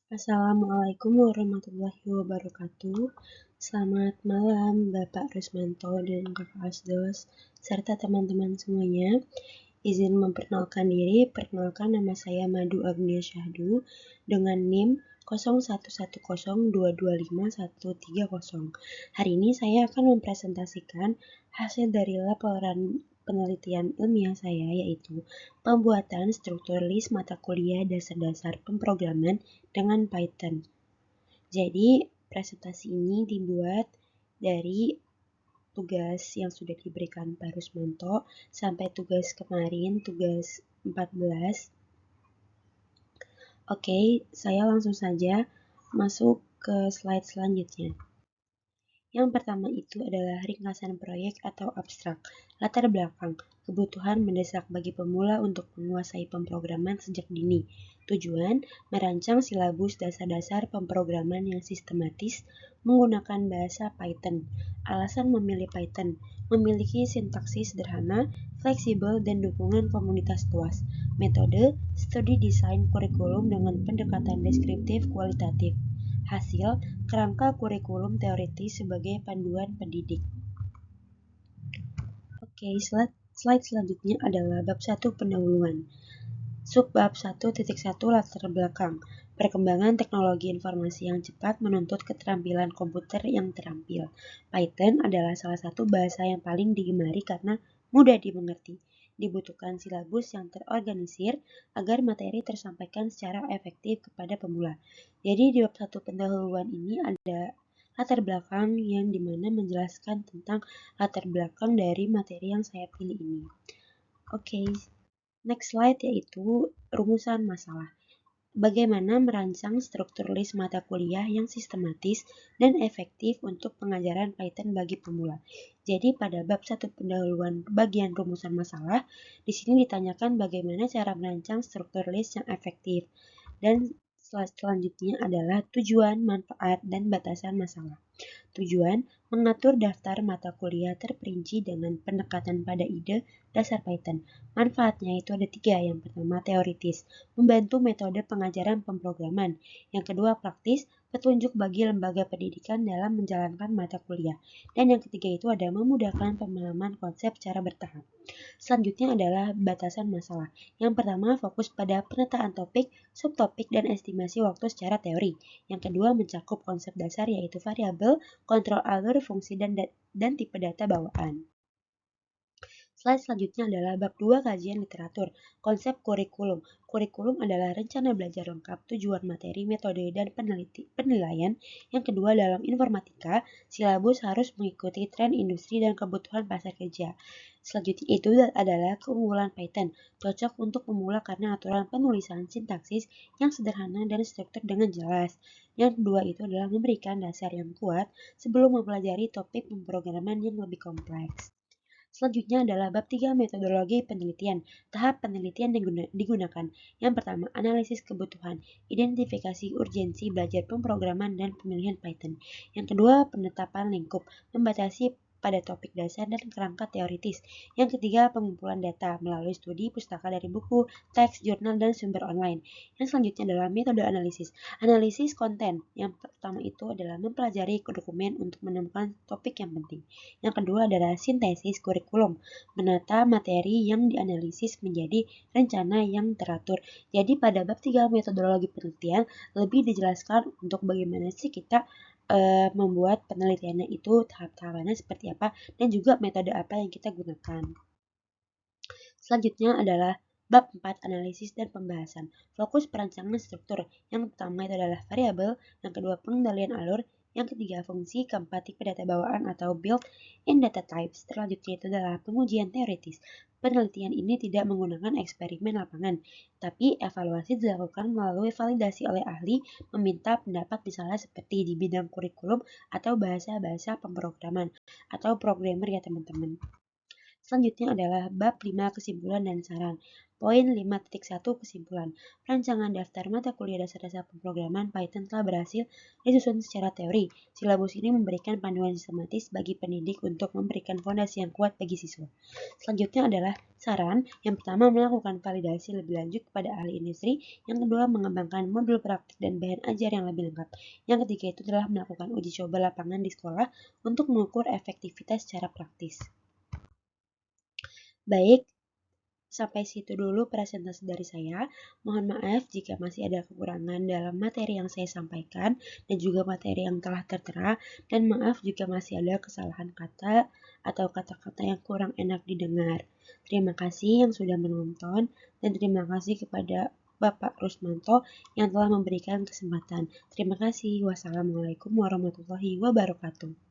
Assalamualaikum warahmatullahi wabarakatuh. Selamat malam Bapak Rusmanto dan Kakak Asdos, serta teman-teman semuanya. Izin memperkenalkan diri, perkenalkan nama saya Madu Agnia Syahdu dengan NIM 0110225130. Hari ini saya akan mempresentasikan hasil dari laporan penelitian ilmiah saya, yaitu pembuatan struktur list mata kuliah dasar-dasar pemrograman dengan Python. Jadi, presentasi ini dibuat dari tugas yang sudah diberikan Pak Rusmanto sampai tugas kemarin, tugas 14. Oke, saya langsung saja masuk ke slide selanjutnya. Yang pertama itu adalah ringkasan proyek atau abstrak. Latar belakang, kebutuhan mendesak bagi pemula untuk menguasai pemrograman sejak dini. Tujuan, merancang silabus dasar-dasar pemrograman yang sistematis menggunakan bahasa Python. Alasan memilih Python, memiliki sintaksis sederhana, fleksibel, dan dukungan komunitas luas. Metode, studi desain kurikulum dengan pendekatan deskriptif kualitatif. Hasil, kerangka kurikulum teoritis sebagai panduan pendidik. Oke, slide selanjutnya adalah bab 1 pendahuluan. Subbab 1.1 latar belakang. Perkembangan teknologi informasi yang cepat menuntut keterampilan komputer yang terampil. Python adalah salah satu bahasa yang paling digemari karena mudah dimengerti. Dibutuhkan silabus yang terorganisir agar materi tersampaikan secara efektif kepada pemula. Jadi di bab 1 pendahuluan ini ada latar belakang yang dimana menjelaskan tentang latar belakang dari materi yang saya pilih ini. Oke. Next slide yaitu rumusan masalah. Bagaimana merancang struktur list mata kuliah yang sistematis dan efektif untuk pengajaran Python bagi pemula. Jadi pada bab 1 pendahuluan bagian rumusan masalah, di sini ditanyakan bagaimana cara merancang struktur list yang efektif. Dan selanjutnya adalah tujuan, manfaat, dan batasan masalah. Tujuan, mengatur daftar mata kuliah terperinci dengan pendekatan pada ide dasar Python. Manfaatnya itu ada 3. Yang pertama, teoritis, membantu metode pengajaran pemrograman. Yang kedua, praktis, petunjuk bagi lembaga pendidikan dalam menjalankan mata kuliah. Dan yang ketiga itu ada memudahkan pemahaman konsep secara bertahap. Selanjutnya adalah batasan masalah. Yang pertama, fokus pada penataan topik, subtopik, dan estimasi waktu secara teori. Yang kedua, mencakup konsep dasar yaitu variabel, kontrol alur, fungsi, dan tipe data bawaan. Slide selanjutnya adalah bab 2 kajian literatur. Konsep kurikulum. Kurikulum adalah rencana belajar lengkap, tujuan materi, metode, dan penilaian. Yang kedua, dalam informatika, silabus harus mengikuti tren industri dan kebutuhan pasar kerja. Selanjutnya itu adalah keunggulan Python. Cocok untuk pemula karena aturan penulisan sintaksis yang sederhana dan struktur dengan jelas. Yang kedua itu adalah memberikan dasar yang kuat sebelum mempelajari topik pemrograman yang lebih kompleks. Selanjutnya adalah bab 3 metodologi penelitian. Tahap penelitian digunakan. Yang pertama, analisis kebutuhan, identifikasi urgensi belajar pemrograman dan pemilihan Python. Yang kedua, penetapan lingkup, membatasi pada topik dasar dan kerangka teoritis. Yang ketiga, pengumpulan data melalui studi pustaka dari buku, teks, jurnal, dan sumber online. Yang selanjutnya adalah metode analisis. Analisis konten. Yang pertama itu adalah mempelajari dokumen untuk menemukan topik yang penting. Yang kedua adalah sintesis kurikulum, menata materi yang dianalisis menjadi rencana yang teratur. Jadi pada bab 3 metodologi penelitian lebih dijelaskan untuk bagaimana sih kita membuat penelitiannya itu tahap-tahapannya seperti apa dan juga metode apa yang kita gunakan. Selanjutnya adalah bab 4 analisis dan pembahasan. Fokus perancangan struktur. Yang pertama itu adalah variabel, yang kedua pengendalian alur, yang ketiga fungsi, keempat tipe data bawaan atau built-in data types. Selanjutnya itu adalah pengujian teoritis. Penelitian ini tidak menggunakan eksperimen lapangan, tapi evaluasi dilakukan melalui validasi oleh ahli meminta pendapat misalnya seperti di bidang kurikulum atau bahasa-bahasa pemrograman atau programmer ya teman-teman. Selanjutnya adalah bab 5 kesimpulan dan saran. Poin 5.1 Kesimpulan. Perancangan daftar mata kuliah dasar-dasar pemrograman Python telah berhasil disusun secara teori. Silabus ini memberikan panduan sistematis bagi pendidik untuk memberikan fondasi yang kuat bagi siswa. Selanjutnya adalah saran. Yang pertama, melakukan validasi lebih lanjut kepada ahli industri. Yang kedua, mengembangkan modul praktik dan bahan ajar yang lebih lengkap. Yang ketiga itu adalah melakukan uji coba lapangan di sekolah untuk mengukur efektivitas secara praktis. Baik, sampai situ dulu presentasi dari saya. Mohon maaf jika masih ada kekurangan dalam materi yang saya sampaikan dan juga materi yang telah tertera, dan maaf jika masih ada kesalahan kata atau kata-kata yang kurang enak didengar. Terima kasih yang sudah menonton dan terima kasih kepada Bapak Rusmanto yang telah memberikan kesempatan. Terima kasih. Wassalamualaikum warahmatullahi wabarakatuh.